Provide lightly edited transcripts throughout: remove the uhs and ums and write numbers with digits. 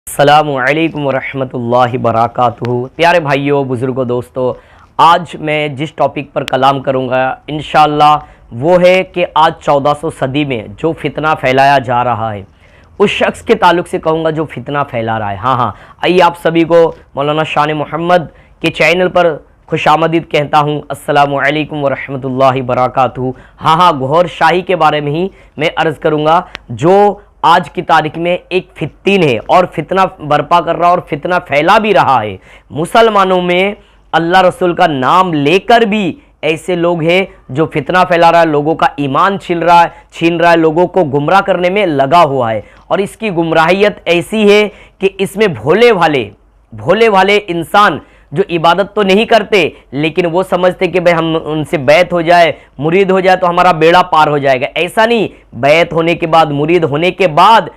अस्सलामुअलैकुम वरहमतुल्लाहि वबरकातुहू। प्यारे भाइयों, बुज़ुर्गों, दोस्तों, आज मैं जिस टॉपिक पर कलाम करूँगा इंशाअल्लाह वो है कि आज 1400 सदी में जो फितना फैलाया जा रहा है उस शख्स के ताल्लुक़ से कहूँगा जो फितना फैला रहा है। हाँ, आइए आप सभी को मौलाना शान मोहम्मद के चैनल पर खुशामदीद कहता हूँ। अस्सलामुअलैकुम वरहमतुल्लाहि वबरकातुहू। हाँ, गौहर शाही के बारे में ही मैं अर्ज़ करूँगा जो आज की तारीख में एक फित्तीन है और फितना बर्पा कर रहा और फितना फैला भी रहा है। मुसलमानों में अल्लाह रसूल का नाम लेकर भी ऐसे लोग हैं जो फितना फैला रहा है, लोगों का ईमान छीन रहा है, लोगों को गुमराह करने में लगा हुआ है। और इसकी गुमराहियत ऐसी है कि इसमें भोले भाले इंसान जो इबादत तो नहीं करते लेकिन वो समझते कि भाई हम उनसे बैत हो जाए, मुरीद हो जाए तो हमारा बेड़ा पार हो जाएगा। ऐसा नहीं, बैत होने के बाद, मुरीद होने के बाद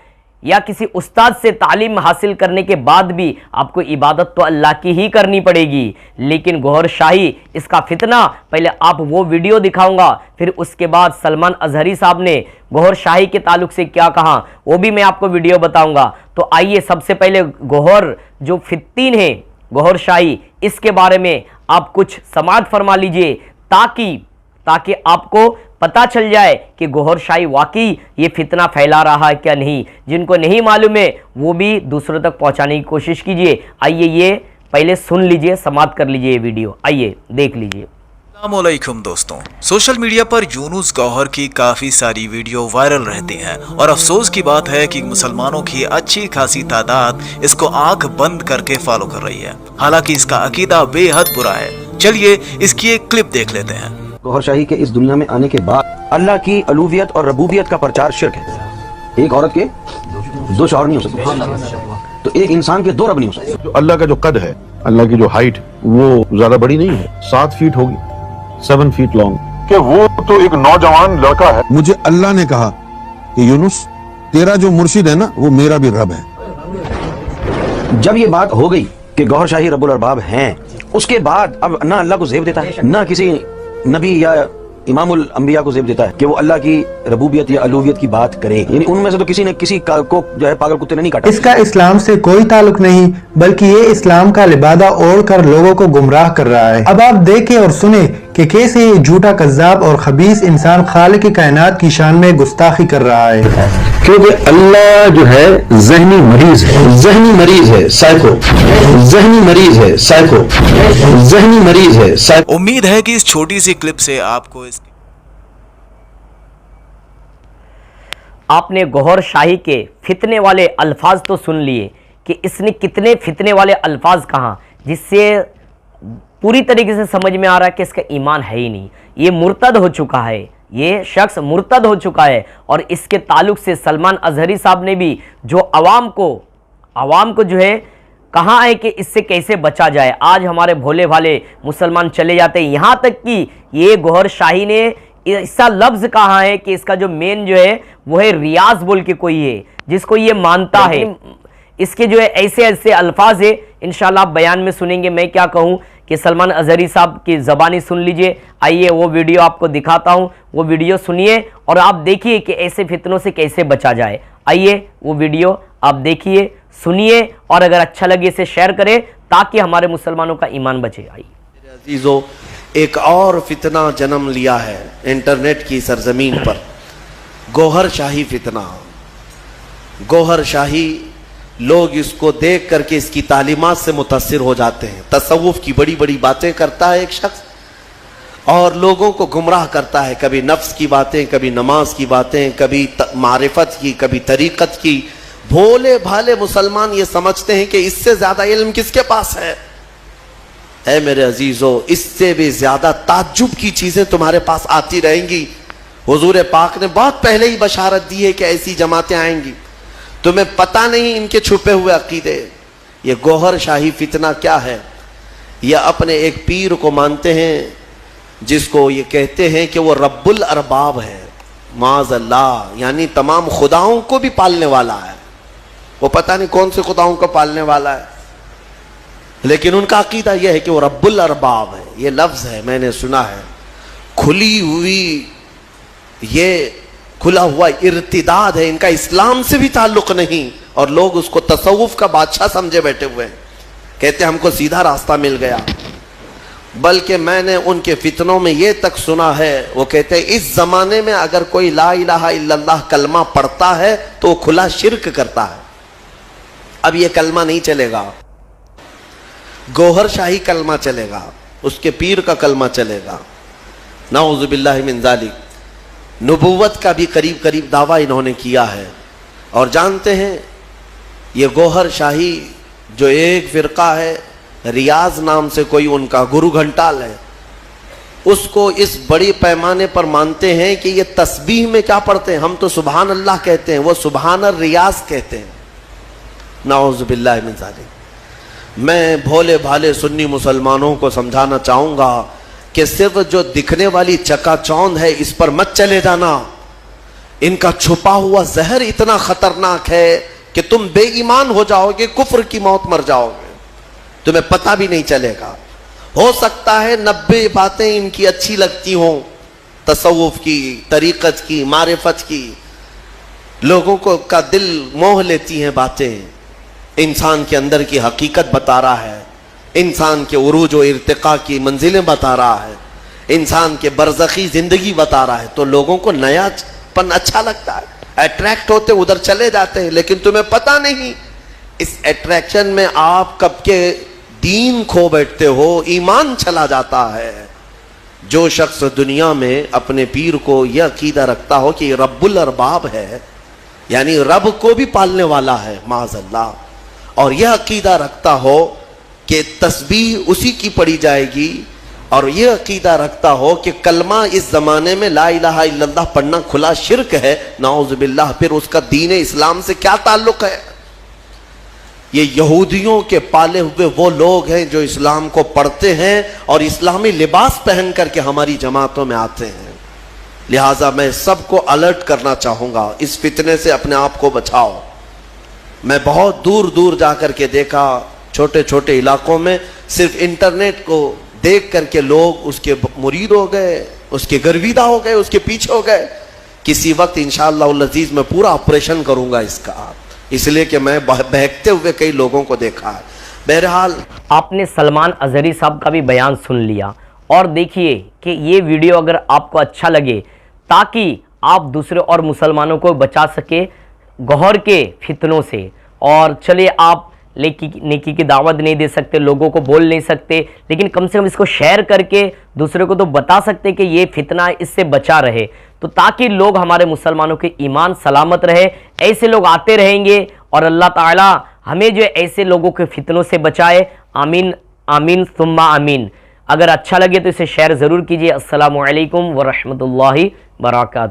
या किसी उस्ताद से तालीम हासिल करने के बाद भी आपको इबादत तो अल्लाह की ही करनी पड़ेगी। लेकिन गौहर शाही इसका फितना, पहले आप वो वीडियो दिखाऊंगा, फिर उसके बाद सलमान अजहरी साहब ने गौहर शाही के ताल्लुक से क्या कहा वो भी मैं आपको वीडियो बताऊंगा। तो आइए सबसे पहले गौहर जो फित्तीन है गौहर शाही, इसके बारे में आप कुछ समाअत फरमा लीजिए ताकि आपको पता चल जाए कि गौहर शाही वाकई ये फितना फैला रहा है क्या नहीं। जिनको नहीं मालूम है वो भी दूसरों तक पहुंचाने की कोशिश कीजिए। आइए ये पहले सुन लीजिए, समाअत कर लीजिए ये वीडियो, आइए देख लीजिए। अस्सलामुअलैकुम दोस्तों, सोशल मीडिया पर यूनुस गौहर की काफ़ी सारी वीडियो वायरल रहती हैं और अफसोस की बात है कि मुसलमानों की अच्छी खासी तादाद इसको आंख बंद करके फॉलो कर रही है। हालांकि इसका अकीदा बेहद बुरा है। चलिए इसकी एक क्लिप देख लेते हैं। गौहर शाही के इस दुनिया में आने के बाद अल्लाह की अलूवियत और रबूबियत का प्रचार शिर्क है। एक औरत के दो शौहर नहीं हो सकते, तो एक इंसान के दो रब नहीं हो सकते। जो अल्लाह का जो कद है, अल्लाह की जो हाइट वो ज्यादा बड़ी नहीं है, 7 फीट होगी, 7 फीट लॉन्ग, कि वो तो एक नौजवान लड़का है। मुझे अल्लाह ने कहा कि यूनुस तेरा जो मुर्शिद है ना वो मेरा भी रब है। जब ये बात हो गई कि गौहर शाही रब्बुल अरबाब हैं, उसके बाद अब ना अल्लाह को ज़ेब देता है ना किसी नबी या इमामुल अंबिया को ज़ेब देता है कि वो अल्लाह की रबूबियत या अलूवियत की बात करे। यानी उनमें से तो किसी ने किसी को जो है पागल कुत्ते ने नहीं काटा। इसका इस्लाम से कोई ताल्लुक नहीं, बल्कि ये इस्लाम का लिबादा ओढ़ कर लोगों को गुमराह कर रहा है। अब आप देखें और सुने कि कैसे ये झूठा कज्जाब और खबीस इंसान खालिक कायनात की शान में गुस्ताखी कर रहा है। क्योंकि अल्लाह जो है ज़हनी मरीज है, ज़हनी मरीज है, साइको, ज़हनी मरीज है, साइको, ज़हनी मरीज है, साइको। उम्मीद है कि इस छोटी सी क्लिप से आपको आपने गौहर शाही के फितने वाले अल्फाज तो सुन लिए कि इसने कितने फितने वाले अल्फाज कहा, जिससे पूरी तरीके से समझ में आ रहा है कि इसका ईमान है ही नहीं, ये मुर्तद हो चुका है, ये शख्स मुर्तद हो चुका है। और इसके ताल्लुक से सलमान अजहरी साहब ने भी जो आवाम को जो है कहा है कि इससे कैसे बचा जाए। आज हमारे भोले भाले मुसलमान चले जाते हैं, यहाँ तक कि ये गौहर शाही ने ऐसा लफ्ज़ कहा है कि इसका जो मेन जो है वो है रियाज बोल के कोई है जिसको ये मानता है। इसके जो है ऐसे ऐसे अल्फाज है, इंशाल्लाह आप बयान में सुनेंगे। मैं क्या कहूँ कि सलमान अजहरी साहब की ज़बानी सुन लीजिए। आइए वो वीडियो आपको दिखाता हूँ, वो वीडियो सुनिए और आप देखिए कि ऐसे फितनों से कैसे बचा जाए। आइए वो वीडियो आप देखिए, सुनिए और अगर अच्छा लगे इसे शेयर करें ताकि हमारे मुसलमानों का ईमान बचे। आइए अजीजों, एक और फितना जन्म लिया है इंटरनेट की सरजमीन पर, गौहर शाही फितना। गौहर शाही, लोग इसको देख करके इसकी तालीमात से मुतासिर हो जाते हैं। तसव्वुफ की बड़ी बड़ी बातें करता है एक शख्स और लोगों को गुमराह करता है, कभी नफ्स की बातें, कभी नमाज की बातें, कभी मारिफत की, कभी तरीक़त की। भोले भाले मुसलमान ये समझते हैं कि इससे ज्यादा इल्म किसके पास है। ऐ मेरे अजीजों, इससे भी ज्यादा ताज्जुब की चीजें तुम्हारे पास आती रहेंगी। हुजूर पाक ने बहुत पहले ही बशारत दी है कि ऐसी जमातें आएंगी, तुम्हें पता नहीं इनके छुपे हुए अकीदे। ये गौहर शाही फितना क्या है? ये अपने एक पीर को मानते हैं जिसको ये कहते हैं कि वो रब्बुल अरबाब है, माज़अल्लाह, यानी तमाम खुदाओं को भी पालने वाला है। वो पता नहीं कौन से खुदाओं को पालने वाला है, लेकिन उनका अकीदा यह है कि वो रब्बुल अरबाब है। ये लफ्ज़ है, मैंने सुना है, खुली हुई ये खुला हुआ इर्तिदाद है, इनका इस्लाम से भी ताल्लुक नहीं, और लोग उसको तसव्वुफ का बादशाह समझे बैठे हुए हैं, कहते हमको सीधा रास्ता मिल गया। बल्कि मैंने उनके फितनों में ये तक सुना है, वो कहते हैं इस जमाने में अगर कोई ला इलाहा इल्लल्लाह कलमा पढ़ता है तो वो खुला शिर्क करता है। अब ये कलमा नहीं चलेगा, गौहर शाही कलमा चलेगा, उसके पीर का कलमा चलेगा। नाउज़ु बिल्लाहि मिन ज़ालिक। नबूवत का भी करीब करीब दावा इन्होंने किया है। और जानते हैं ये गौहर शाही जो एक फिरका है, रियाज नाम से कोई उनका गुरु घंटाल है, उसको इस बड़े पैमाने पर मानते हैं कि ये तस्बीह में क्या पढ़ते हैं, हम तो सुभान अल्लाह कहते हैं, वो सुभान रियाज कहते हैं। नाउज़ु बिल्लाहि मिन ज़ालिक। मैं भोले भाले सुन्नी मुसलमानों को समझाना चाहूँगा कि सिर्फ जो दिखने वाली चकाचौंध है इस पर मत चले जाना। इनका छुपा हुआ जहर इतना खतरनाक है कि तुम बेईमान हो जाओगे, कुफ्र की मौत मर जाओगे, तुम्हें पता भी नहीं चलेगा। हो सकता है 90 बातें इनकी अच्छी लगती हों, तसव्वुफ की, तरीक़त की, मारिफत की, लोगों को का दिल मोह लेती हैं बातें, इंसान के अंदर की हकीकत बता रहा है, इंसान के उरूज और इर्तिका की मंजिलें बता रहा है, इंसान के बरज़खी जिंदगी बता रहा है, तो लोगों को नयापन अच्छा लगता है, अट्रैक्ट होते उधर चले जाते हैं। लेकिन तुम्हें पता नहीं इस अट्रैक्शन में आप कब के दीन खो बैठते हो, ईमान चला जाता है। जो शख्स दुनिया में अपने पीर को यह अकीदा रखता हो कि रब्बुल अरबाब है, यानी रब को भी पालने वाला है माज़अल्लाह, और यह अकीदा रखता हो कि तस्बीह उसी की पढ़ी जाएगी, और यह अकीदा रखता हो कि कलमा इस जमाने में ला इलाहा इल्लल्लाह पढ़ना खुला शिर्क है, नाउज़ु बिल्लाह, फिर उसका दीन इस्लाम से क्या ताल्लुक है। ये यहूदियों के पाले हुए वो लोग हैं जो इस्लाम को पढ़ते हैं और इस्लामी लिबास पहन करके हमारी जमातों में आते हैं। लिहाजा मैं सबको अलर्ट करना चाहूँगा, इस फितने से अपने आप को बचाओ। मैं बहुत दूर दूर जा कर के देखा, छोटे छोटे इलाकों में सिर्फ इंटरनेट को देख करके लोग उसके मुरीद हो गए, उसके गर्विदा हो गए, उसके पीछे हो गए। किसी वक्त इंशाअल्लाह अज़ीज़ मैं पूरा ऑपरेशन करूँगा इसका, इसलिए कि मैं बहकते हुए कई लोगों को देखा है। बहरहाल आपने सलमान अज़हरी साहब का भी बयान सुन लिया, और देखिए कि ये वीडियो अगर आपको अच्छा लगे ताकि आप दूसरे और मुसलमानों को बचा सके गौहर के फितनों से। और चलिए आप नेकी की दावत नहीं दे सकते, लोगों को बोल नहीं सकते, लेकिन कम से कम इसको शेयर करके दूसरे को तो बता सकते कि ये फितना इससे बचा रहे, तो ताकि लोग हमारे मुसलमानों के ईमान सलामत रहे। ऐसे लोग आते रहेंगे और अल्लाह ताला हमें जो ऐसे लोगों के फितनों से बचाए। आमीन आमीन सुम्मा आमीन। अगर अच्छा लगे तो इसे शेयर ज़रूर कीजिए। अस्सलामु अलैकुम व रहमतुल्लाहि व बरकातहू।